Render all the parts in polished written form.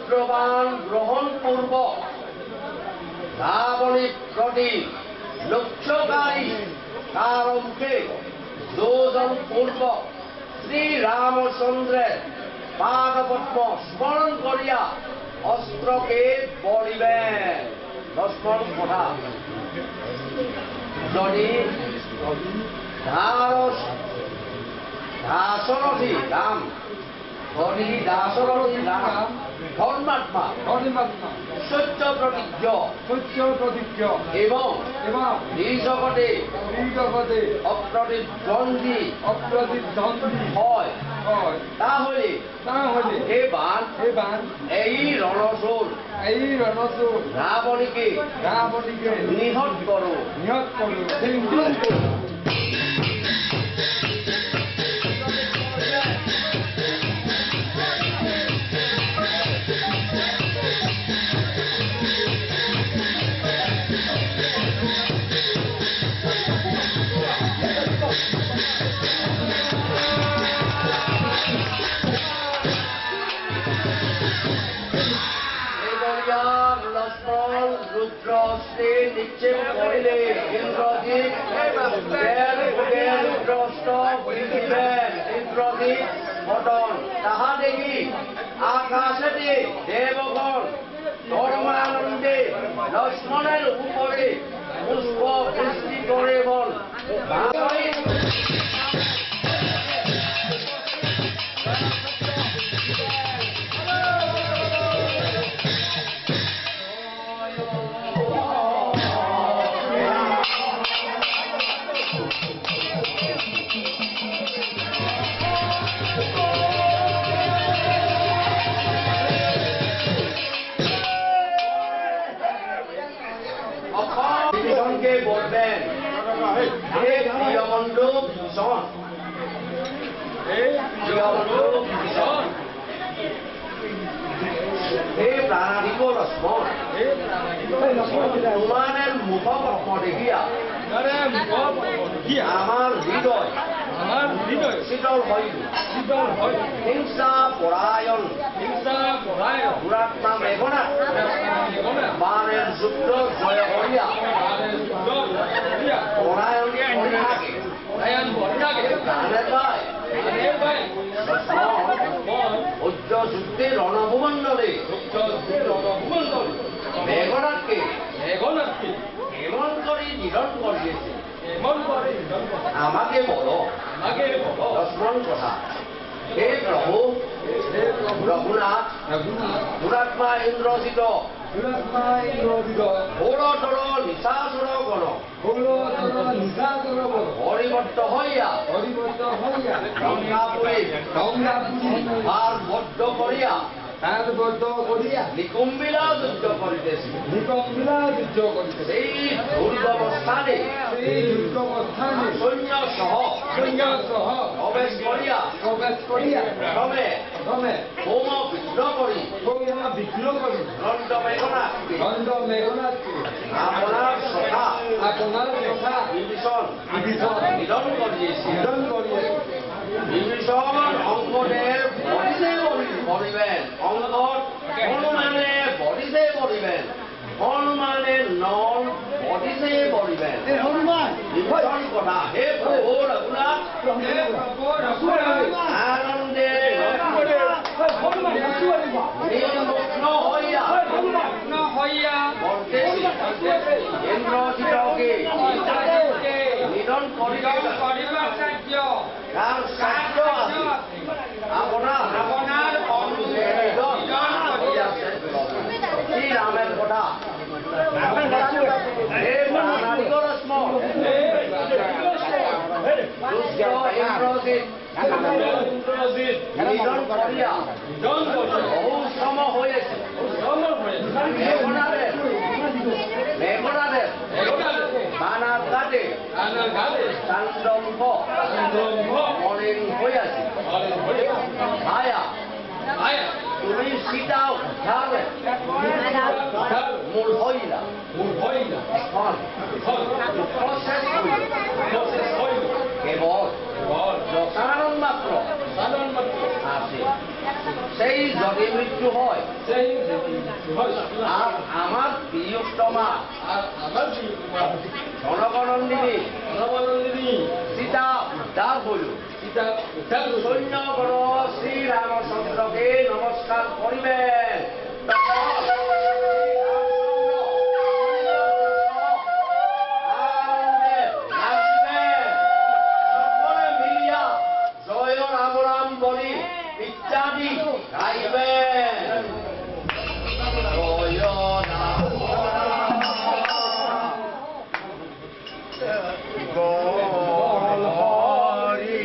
বজ্রবাণ গ্রহণ পূর্বক রাবণী প্রতি লক্ষ্যকারী কারণকে যোজন পূর্বক শ্রীরামচন্দ্রের পাদপদ্ম স্মরণ করিয়া অস্ত্রকে বলিবেন। লক্ষ্মণ কথা যদি দাসরথী রাম ধর্মাত্মা সত্য প্রতিজ্ঞ এবং এই জগতে অপ্রতিদ্বন্দ্বী হয়, তাহলে এই রণসুর রাবণীকে নিহত করো। রুদ্র অস্ত্রে নিক্ষেপ করিলে ইন্দ্রজিৎ ইন্দ্রজিৎ পতন। তাহা দেখি আকাশেতে দেবগণ ধর্মানন্দে লক্ষ্মণের উপরে পুষ্প বৃষ্টি করে বল। বলবেন প্রাণাধিক লক্ষ্মণ তোমাদের মুখপত্র দেখিয়া আমার হৃদয় শীতল হইল। হিংসা পরায়ণ দুরাত্মা মেঘনা বাণের যুক্ত জয় করিয়া যুদ্ধে রণভূমণ্ডলে মেঘনাথকে এমন করে নিধন করিয়েছে। আমাকে বলো লক্ষ্মণ কথা, হে প্রভু রঘুনাথ দুরাত্মা ইন্দ্রজিত ঘোরতর নিশাসুর গণ হরিবদ্ধ হইয়া গঙ্গাপুরী ভার বদ্ধ করিয়া নিকুম্বিলা যুদ্ধ করিতেছি। সেই দুর্গবস্থানে সৈন্য সহ প্রবেশ করিয়া প্রথমে হোম বিঘ্ন করি দণ্ড মেঘনাথকে আপনার সখা বিভীষণ নিধন করিয়েছি। বিভীষণ অঙ্কনের বলিবেন, অঙ্কন হনুমানে বলিতে বলিবেন, হনুমানের নল বলিতে বলিবেন। বিভীষণ কথা, হে প্রভু রঘুনাথ আনন্দে নির্মগ্ন হইয়া ইন্দ্রজিৎকে নিধন করিবার সাহায্য আছে আপনার শ্রীরামের কথা। হে প্রাণাধিক লক্ষ্মণ ইন্দ্রজিৎ নিধন করিয়া বহু শ্রম হয়েছে। মেঘনাদের বানার ঘাটে চান্দম্ভ মলিন হইয়াছে। ভায়া তুমি সীতা উদ্ধার মূল হইলা কেবল দশানন মাত্র আছে। সেই যদি মৃত্যু হয় আর আমার প্রিয়তমা জনগণন্দিনী সীতা উদ্ধার হইল সৈন্যগণ শ্রীরামচন্দ্রকে নমস্কার করিবেন সকলে মিলিয়া জয় রাম রাম বলি ইত্যাদি গাইবেন। জয় রাম হরি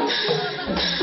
Thank you.